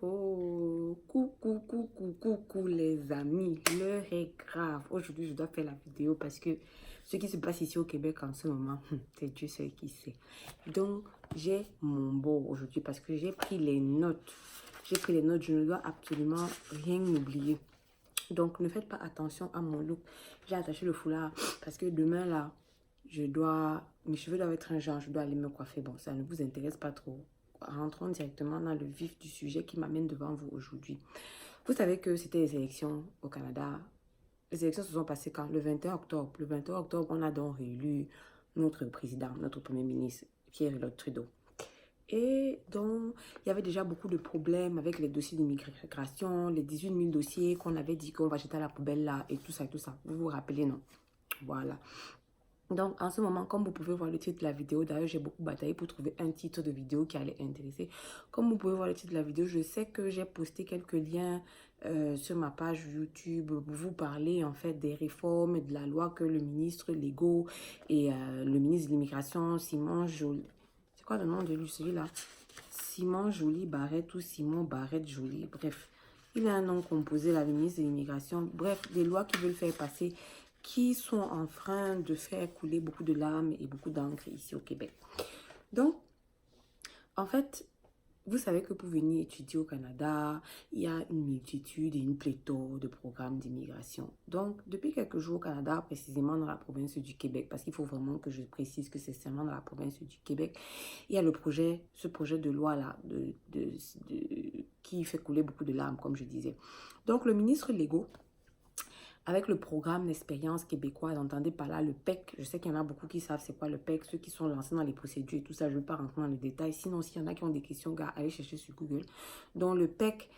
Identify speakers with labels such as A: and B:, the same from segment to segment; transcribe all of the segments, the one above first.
A: Oh, coucou les amis, l'heure est grave. Aujourd'hui, je dois faire la vidéo parce que ce qui se passe ici au Québec en ce moment, c'est Dieu seul qui sait. Donc, j'ai mon beau aujourd'hui parce que j'ai pris les notes. J'ai pris les notes, je ne dois absolument rien oublier. Donc, ne faites pas attention à mon look. J'ai attaché le foulard parce que demain, là, mes cheveux doivent être un genre, je dois aller me coiffer. Bon, ça ne vous intéresse pas trop. Rentrons directement dans le vif du sujet qui m'amène devant vous aujourd'hui. Vous savez que c'était les élections au Canada. Les élections se sont passées quand? Le 21 octobre. Le 21 octobre, on a donc réélu notre président, notre premier ministre, Pierre-Éliott Trudeau. Et donc, il y avait déjà beaucoup de problèmes avec les dossiers d'immigration, les 18 000 dossiers qu'on avait dit qu'on va jeter à la poubelle là et tout ça, tout ça. Vous vous rappelez, non? Voilà. Donc, en ce moment, comme vous pouvez voir le titre de la vidéo, d'ailleurs, j'ai beaucoup bataillé pour trouver un titre de vidéo qui allait intéresser. Comme vous pouvez voir le titre de la vidéo, je sais que j'ai posté quelques liens sur ma page YouTube pour vous parler en fait des réformes et de la loi que le ministre Legault et le ministre de l'immigration, Simon Joly, c'est quoi le nom de lui, celui-là? Simon Joly Barrette ou Simon Barrette Joly, bref. Il a un nom composé, la ministre de l'immigration. Bref, des lois qui veulent faire passer, qui sont en train de faire couler beaucoup de larmes et beaucoup d'encre ici au Québec. Donc, en fait, vous savez que pour venir étudier au Canada, il y a une multitude et une pléthore de programmes d'immigration. Donc, depuis quelques jours au Canada, précisément dans la province du Québec, parce qu'il faut vraiment que je précise que c'est seulement dans la province du Québec, il y a ce projet de loi-là qui fait couler beaucoup de larmes, comme je disais. Donc, le ministre Legault, avec le programme d'expérience québécoise, entendez par là le PEC. Je sais qu'il y en a beaucoup qui savent c'est quoi le PEC, ceux qui sont lancés dans les procédures et tout ça, je ne vais pas rentrer dans les détails. Sinon, s'il y en a qui ont des questions, gars, allez chercher sur Google. Donc, le PEC,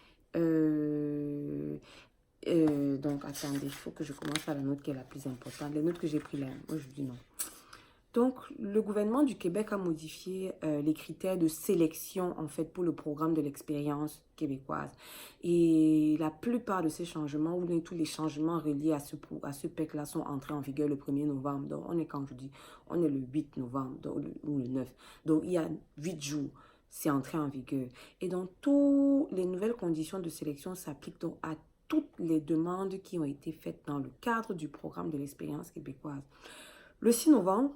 A: donc, attendez, il faut que je commence par la note qui est la plus importante. Les notes que j'ai prises là, moi je dis non. Donc, le gouvernement du Québec a modifié les critères de sélection, en fait, pour le programme de l'expérience québécoise. Et la plupart de ces changements, ou tous les changements reliés à ce PEC-là sont entrés en vigueur le 1er novembre. Donc, on est quand je dis, on est le 8 novembre ou le 9. Donc, il y a 8 jours, c'est entré en vigueur. Et donc, toutes les nouvelles conditions de sélection s'appliquent donc à toutes les demandes qui ont été faites dans le cadre du programme de l'expérience québécoise. Le 6 novembre,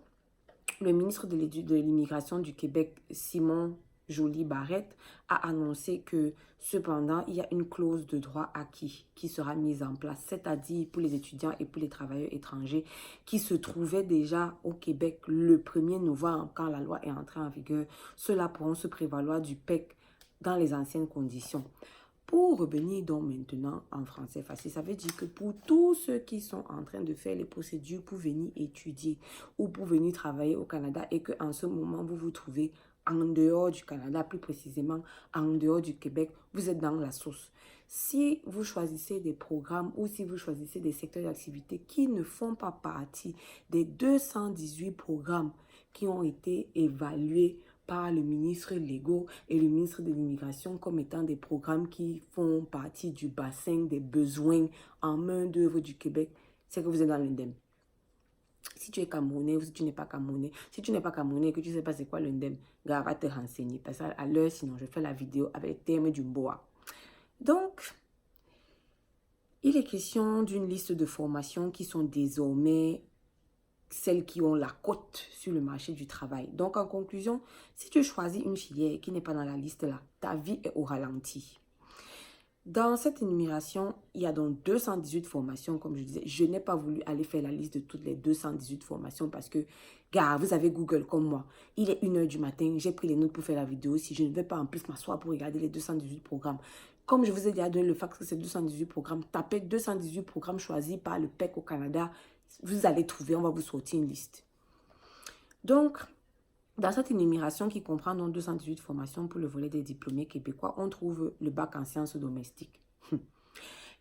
A: le ministre de l'immigration du Québec, Simon Joly Barrette, a annoncé que cependant, il y a une clause de droit acquis qui sera mise en place, c'est-à-dire pour les étudiants et pour les travailleurs étrangers qui se trouvaient déjà au Québec le 1er novembre quand la loi est entrée en vigueur. Ceux-là pourront se prévaloir du PEC dans les anciennes conditions. Pour revenir donc maintenant en français facile, ça veut dire que pour tous ceux qui sont en train de faire les procédures pour venir étudier ou pour venir travailler au Canada et qu'en ce moment vous vous trouvez en dehors du Canada, plus précisément en dehors du Québec, vous êtes dans la sauce. Si vous choisissez des programmes ou si vous choisissez des secteurs d'activité qui ne font pas partie des 218 programmes qui ont été évalués par le ministre Legault et le ministre de l'Immigration comme étant des programmes qui font partie du bassin des besoins en main-d'œuvre du Québec, c'est que vous êtes dans l'indemne. Si tu es Camerounais ou si tu n'es pas Camerounais, si tu n'es pas Camerounais et que tu ne sais pas c'est quoi l'indemne, gars, va te renseigner. Parce qu'à l'heure, sinon, je fais la vidéo avec les termes du bois. Donc, il est question d'une liste de formations qui sont désormais celles qui ont la cote sur le marché du travail. Donc, en conclusion, si tu choisis une filière qui n'est pas dans la liste là, ta vie est au ralenti. Dans cette énumération, il y a donc 218 formations, comme je disais. Je n'ai pas voulu aller faire la liste de toutes les 218 formations parce que, gars, vous avez Google comme moi. Il est 1h du matin, j'ai pris les notes pour faire la vidéo. Si je ne vais pas en plus m'asseoir pour regarder les 218 programmes. Comme je vous ai déjà donné le fait que c'est 218 programmes, tapez 218 programmes choisis par le PEC au Canada. Vous allez trouver, on va vous sortir une liste. Donc, dans cette énumération qui comprend donc 218 formations pour le volet des diplômés québécois, on trouve le bac en sciences domestiques.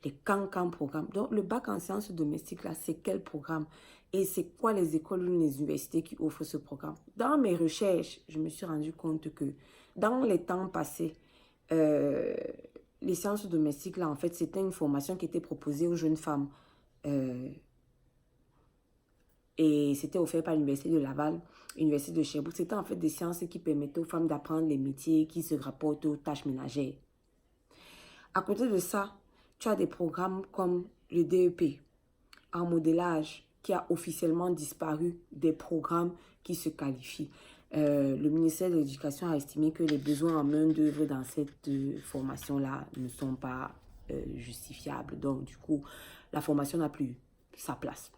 A: Les cancans programmes. Donc, le bac en sciences domestiques, là, c'est quel programme? Et c'est quoi les écoles ou les universités qui offrent ce programme? Dans mes recherches, je me suis rendu compte que dans les temps passés, les sciences domestiques, là, en fait, c'était une formation qui était proposée aux jeunes femmes. Et c'était offert par l'Université de Laval, l'Université de Sherbrooke. C'était en fait des sciences qui permettaient aux femmes d'apprendre les métiers qui se rapportent aux tâches ménagères. À côté de ça, tu as des programmes comme le DEP en modélage qui a officiellement disparu des programmes qui se qualifient. Le ministère de l'Éducation a estimé que les besoins en main-d'œuvre dans cette formation-là ne sont pas justifiables. Donc, du coup, la formation n'a plus sa place.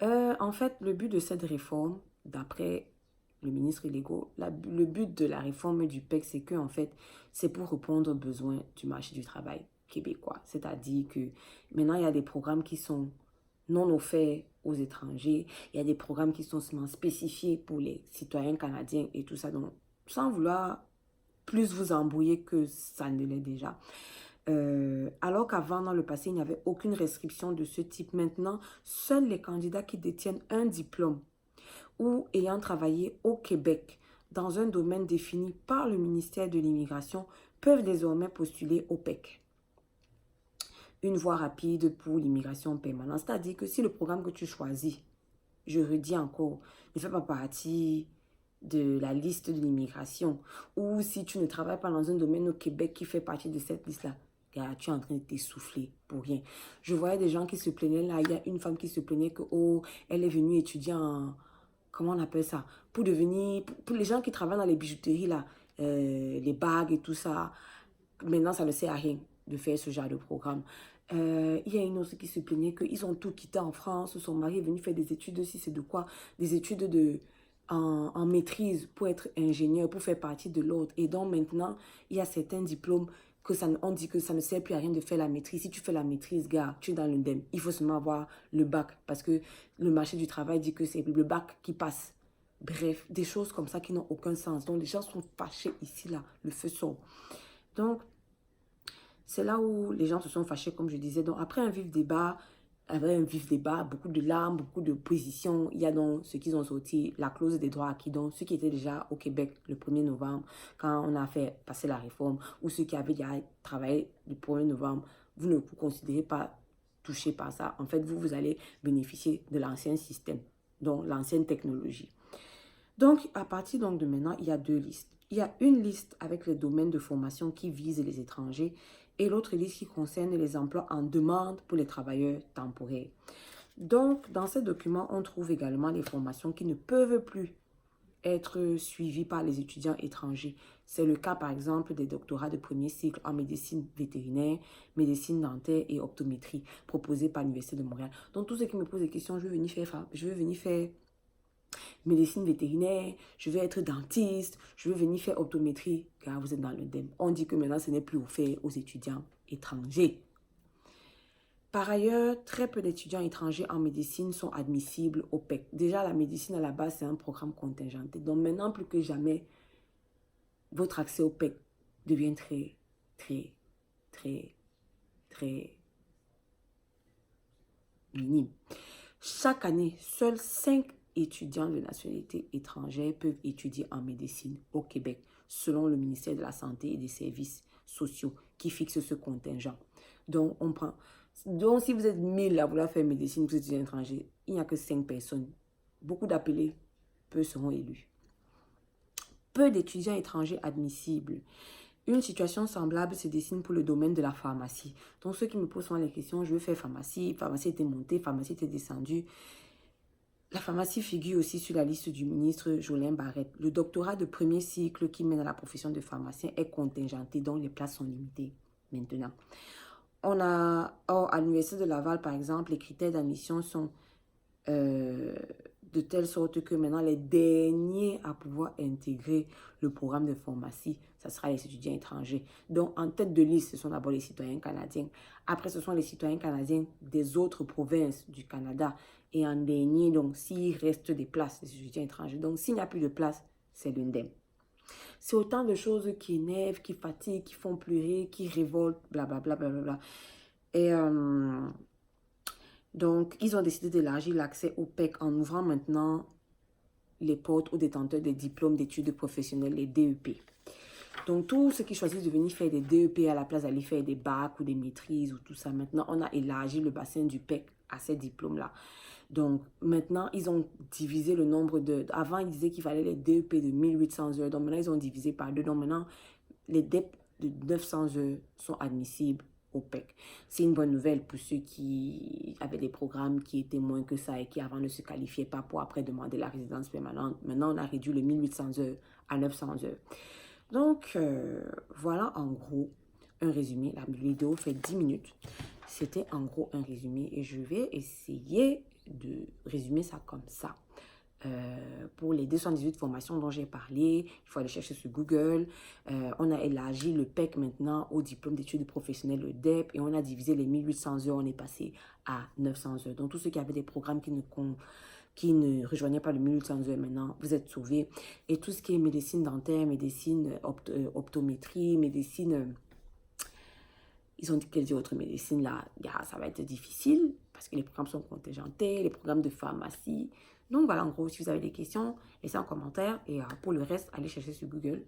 A: En fait, le but de cette réforme, d'après le ministre Legault, le but de la réforme du PEC, c'est que en fait, c'est pour répondre aux besoins du marché du travail québécois. C'est-à-dire que maintenant, il y a des programmes qui sont non offerts aux étrangers. Il y a des programmes qui sont seulement spécifiés pour les citoyens canadiens et tout ça. Donc, sans vouloir plus vous embrouiller que ça ne l'est déjà. Alors qu'avant, dans le passé, il n'y avait aucune restriction de ce type. Maintenant, seuls les candidats qui détiennent un diplôme ou ayant travaillé au Québec dans un domaine défini par le ministère de l'Immigration peuvent désormais postuler au PEC. Une voie rapide pour l'immigration permanente. C'est-à-dire que si le programme que tu choisis, je redis encore, ne fait pas partie de la liste de l'immigration, ou si tu ne travailles pas dans un domaine au Québec qui fait partie de cette liste-là, tu es en train de t'essouffler pour rien. Je voyais des gens qui se plaignaient là, il y a une femme qui se plaignait que, oh, elle est venue étudier en, comment on appelle ça, pour devenir, pour les gens qui travaillent dans les bijouteries là, les bagues et tout ça, maintenant ça ne sert à rien de faire ce genre de programme. Il y a une autre qui se plaignait qu'ils ont tout quitté en France, son mari est venu faire des études aussi, c'est de quoi? Des études en maîtrise pour être ingénieur, pour faire partie de l'ordre. Et donc maintenant, il y a certains diplômes que on dit que ça ne sert plus à rien de faire la maîtrise. Si tu fais la maîtrise, gars, tu es dans l'indemne. Il faut seulement avoir le bac parce que le marché du travail dit que c'est le bac qui passe. Bref, des choses comme ça qui n'ont aucun sens. Donc les gens sont fâchés ici, là, le feu sort. Donc, c'est là où les gens se sont fâchés, comme je disais. Donc, après un vif débat, beaucoup de larmes, beaucoup de positions, il y a donc ceux qui ont sorti la clause des droits acquis, donc ceux qui étaient déjà au Québec le 1er novembre, quand on a fait passer la réforme, ou ceux qui avaient déjà travaillé le 1er novembre, vous ne vous considérez pas touché par ça. En fait, vous allez bénéficier de l'ancien système, donc l'ancienne technologie. Donc, à partir donc, de maintenant, il y a deux listes. Il y a une liste avec les domaines de formation qui visent les étrangers et l'autre liste qui concerne les emplois en demande pour les travailleurs temporaires. Donc, dans ce document, on trouve également les formations qui ne peuvent plus être suivies par les étudiants étrangers. C'est le cas, par exemple, des doctorats de premier cycle en médecine vétérinaire, médecine dentaire et optométrie proposés par l'Université de Montréal. Donc, tous ceux qui me posent des questions, je veux venir faire médecine vétérinaire, je vais être dentiste, je veux venir faire optométrie, car vous êtes dans l'indemne. On dit que maintenant, ce n'est plus offert aux étudiants étrangers. Par ailleurs, très peu d'étudiants étrangers en médecine sont admissibles au PEC. Déjà, la médecine à la base, c'est un programme contingenté. Donc maintenant, plus que jamais, votre accès au PEC devient très minime. Chaque année, seuls 5 étudiants de nationalité étrangère peuvent étudier en médecine au Québec, selon le ministère de la Santé et des Services sociaux qui fixe ce contingent. Donc, si vous êtes 1000 à vouloir faire médecine, vous êtes étudiants étrangers, il n'y a que 5 personnes. Beaucoup d'appelés, peu seront élus. Peu d'étudiants étrangers admissibles. Une situation semblable se dessine pour le domaine de la pharmacie. Donc, ceux qui me posent souvent les questions, je veux faire pharmacie était montée, pharmacie était descendue. La pharmacie figure aussi sur la liste du ministre Jolin Barrette. Le doctorat de premier cycle qui mène à la profession de pharmacien est contingenté, donc les places sont limitées maintenant. À l'Université de Laval, par exemple, les critères d'admission sont de telle sorte que maintenant, les derniers à pouvoir intégrer le programme de pharmacie, ce sera les étudiants étrangers. Donc, en tête de liste, ce sont d'abord les citoyens canadiens. Après, ce sont les citoyens canadiens des autres provinces du Canada. Et en dernier, donc, s'il reste des places, les étudiants étrangers. Donc, s'il n'y a plus de place, c'est l'indemne. C'est autant de choses qui énervent, qui fatiguent, qui font pleurer, qui révoltent, blablabla. Et donc, ils ont décidé d'élargir l'accès au PEC en ouvrant maintenant les portes aux détenteurs des diplômes d'études professionnelles, les DEP. Donc, tous ceux qui choisissent de venir faire des DEP à la place d'aller faire des bacs ou des maîtrises ou tout ça, maintenant, on a élargi le bassin du PEC à ces diplômes-là. Donc, maintenant, ils ont divisé le nombre de... Avant, ils disaient qu'il fallait les DEP de 1800 heures. Donc, maintenant, ils ont divisé par 2. Donc, maintenant, les de 900 heures sont admissibles au PEC. C'est une bonne nouvelle pour ceux qui avaient des programmes qui étaient moins que ça et qui avant ne se qualifiaient pas pour après demander la résidence permanente. Maintenant, on a réduit le 1800 heures à 900 heures. Donc, voilà en gros un résumé. La vidéo fait 10 minutes. C'était en gros un résumé et je vais essayer de résumer ça comme ça. Pour les 218 formations dont j'ai parlé, il faut aller chercher sur Google. On a élargi le PEC maintenant au diplôme d'études professionnelles, le DEP, et on a divisé les 1800 heures, on est passé à 900 heures. Donc, tous ceux qui avaient des programmes qui ne rejoignaient pas le 1800 heures, maintenant, vous êtes sauvés. Et tout ce qui est médecine dentaire, médecine optométrie, médecine... ils ont dit quelles autres médecines là, ça va être difficile parce que les programmes sont contingentés, les programmes de pharmacie. Donc voilà, en gros, si vous avez des questions, laissez en commentaire et pour le reste, allez chercher sur Google.